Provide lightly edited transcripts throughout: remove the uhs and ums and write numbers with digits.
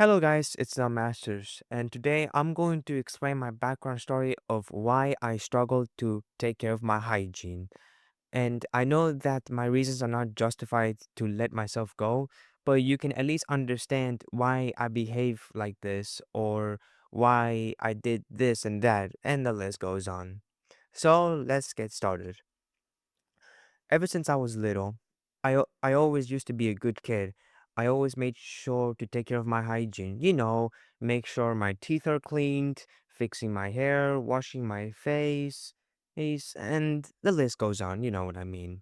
Hello, guys, it's the Masters, and today I'm going to explain my background story of why I struggle to take care of my hygiene. And I know that my reasons are not justified to let myself go, but you can at least understand why I behave like this or why I did this and that, and the list goes on. So let's get started. Ever since I was little, I always used to be a good kid. I always made sure to take care of my hygiene. Make sure my teeth are cleaned, fixing my hair, washing my face, and the list goes on. You know what I mean?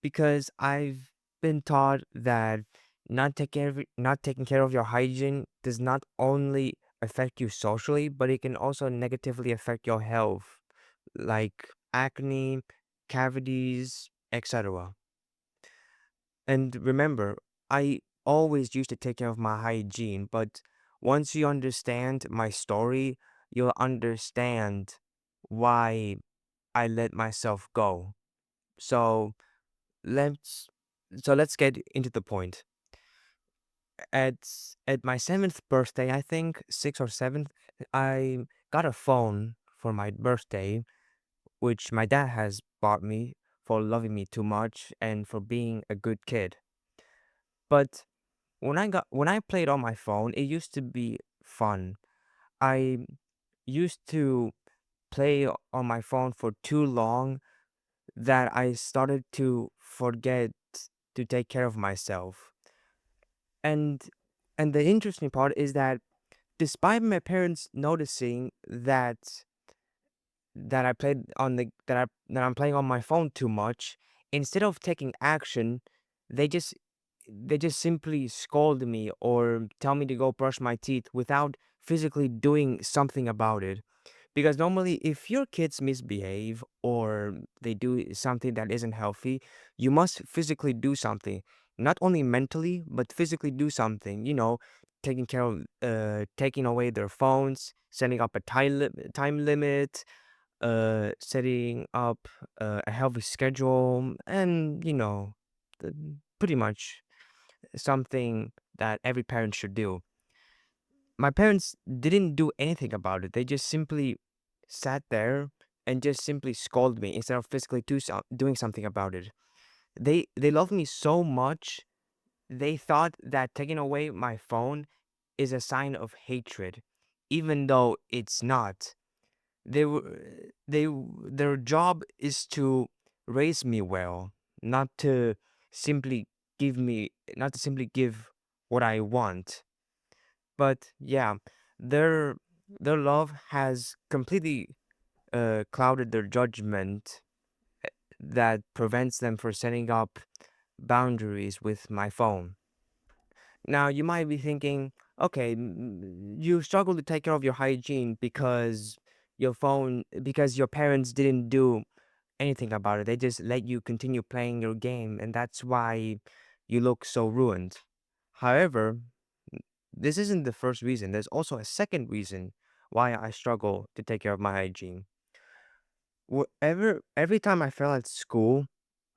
Because I've been taught that not taking care of your hygiene does not only affect you socially, but it can also negatively affect your health, like acne, cavities, etc. And remember, I always used to take care of my hygiene, but once you understand my story, you'll understand why I let myself go. So let's let's get into the point. At my seventh birthday, I think sixth or seventh, I got a phone for my birthday, which my dad has bought me for loving me too much and for being a good kid. But when I played on my phone, it used to be fun. I used to play on my phone for too long that I started to forget to take care of myself. And and the interesting part is that despite my parents noticing that I played on the that I'm playing on my phone too much, instead of taking action, they just they just simply scold me or tell me to go brush my teeth without physically doing something about it. Because normally, if your kids misbehave or they do something that isn't healthy, you must physically do something. Not only mentally, but physically do something. Taking away their phones, setting up a time limit, setting up a healthy schedule, and pretty much something that every parent should do. My parents didn't do anything about it. They just simply sat there and just simply scolded me instead of physically doing something about it. They loved me so much. They thought that taking away my phone is a sign of hatred, even though it's not. Their job is to raise me well, not to simply not to simply give what I want. But yeah, their their love has completely clouded their judgment that prevents them from setting up boundaries with my phone. Now, you might be thinking, okay, you struggle to take care of your hygiene because your parents didn't do anything about it. They just let you continue playing your game, and that's why you look so ruined. However, this isn't the first reason. There's also a second reason why I struggle to take care of my hygiene. Every time I fell at school,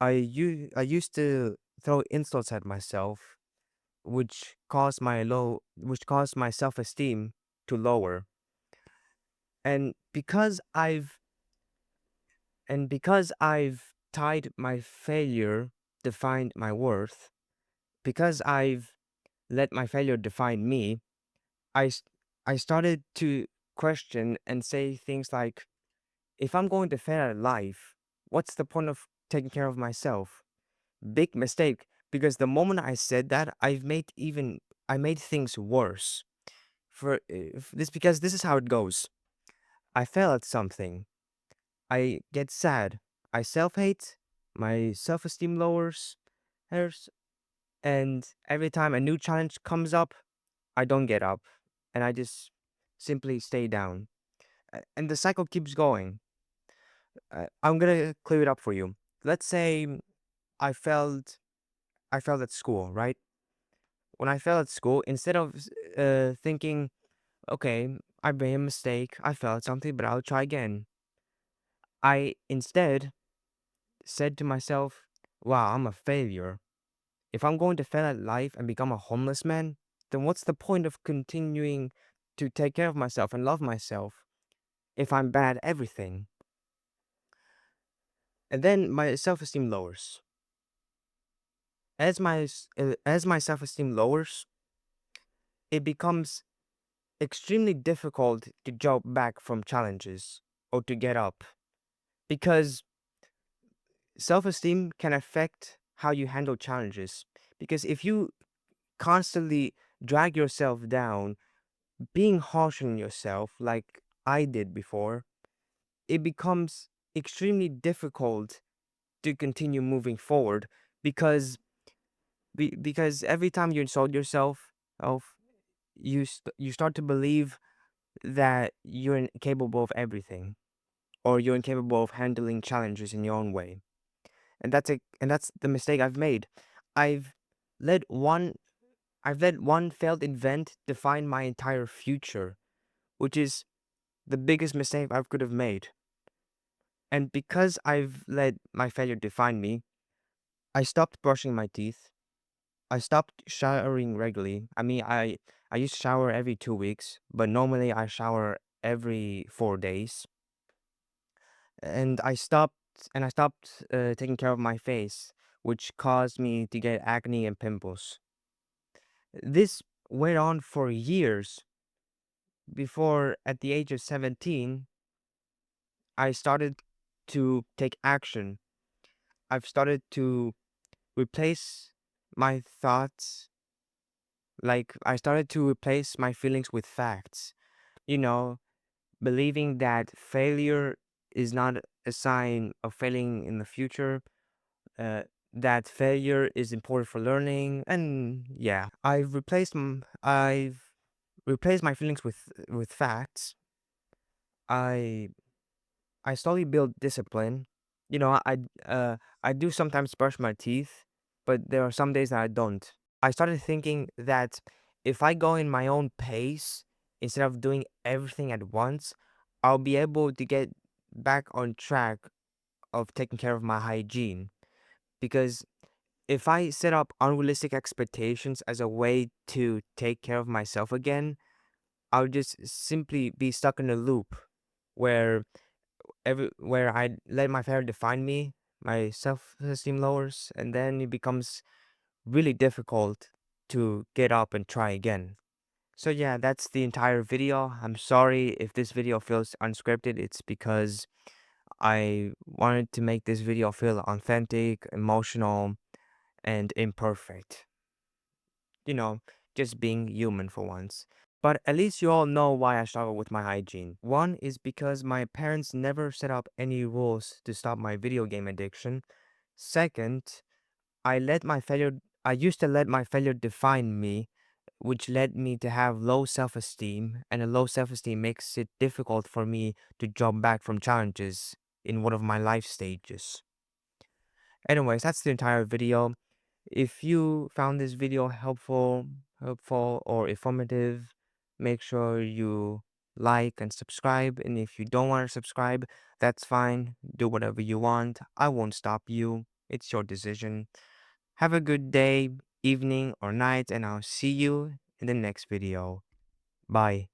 I used to throw insults at myself, which caused my self-esteem to lower. And because I've tied my failure defined my worth, because I've let my failure define me, I s- I started to question and say things like, if I'm going to fail at life, what's the point of taking care of myself? Big mistake, because the moment I said that, I made things worse. Because this is how it goes. I fail at something. I get sad. I self-hate. My self-esteem hers, and every time a new challenge comes up, I don't get up, and I just simply stay down. And the cycle keeps going. I'm gonna clear it up for you. Let's say I failed. I failed at school, right? When I failed at school, instead of thinking, okay, I made a mistake, I failed at something, but I'll try again. I instead said to myself, wow, I'm a failure. If I'm going to fail at life and become a homeless man, then what's the point of continuing to take care of myself and love myself if I'm bad at everything? And then my self-esteem lowers. As my self-esteem lowers, it becomes extremely difficult to jump back from challenges or to get up because self-esteem can affect how you handle challenges. Because if you constantly drag yourself down, being harsh on yourself like I did before, it becomes extremely difficult to continue moving forward because because every time you insult yourself, of you start to believe that you're incapable of everything or you're incapable of handling challenges in your own way. And that's the mistake I've made. I've let one I've let one failed event define my entire future, which is the biggest mistake I could have made. And because I've let my failure define me, I stopped brushing my teeth. I stopped showering regularly. I used to shower every 2 weeks, but normally I shower every 4 days. And I stopped taking care of my face, which caused me to get acne and pimples. This went on for years before, at the age of 17, I started to take action. I've started to replace my thoughts, like, I started to replace my feelings with facts. You know, believing that failure is not a sign of failing in the future, uh, that failure is important for learning, and yeah, I've replaced my feelings with facts. I I slowly build discipline. You know, I do sometimes brush my teeth, but there are some days that I don't. I started thinking that if I go in my own pace instead of doing everything at once, I'll be able to get back on track of taking care of my hygiene. Because if I set up unrealistic expectations as a way to take care of myself again, I'll just simply be stuck in a loop where where I let my failure define me, my self-esteem lowers, and then it becomes really difficult to get up and try again. So yeah, that's the entire video. I'm sorry if this video feels unscripted. It's because I wanted to make this video feel authentic, emotional, and imperfect. You know, just being human for once. But at least you all know why I struggle with my hygiene. One is because my parents never set up any rules to stop my video game addiction. Second, I used to let my failure define me, which led me to have low self-esteem, and a low self-esteem makes it difficult for me to jump back from challenges in one of my life stages. Anyways, that's the entire video. If you found this video helpful or informative, make sure you like and subscribe. And if you don't want to subscribe, that's fine. Do whatever you want. I won't stop you. It's your decision. Have a good day, evening, or night, and I'll see you in the next video. Bye.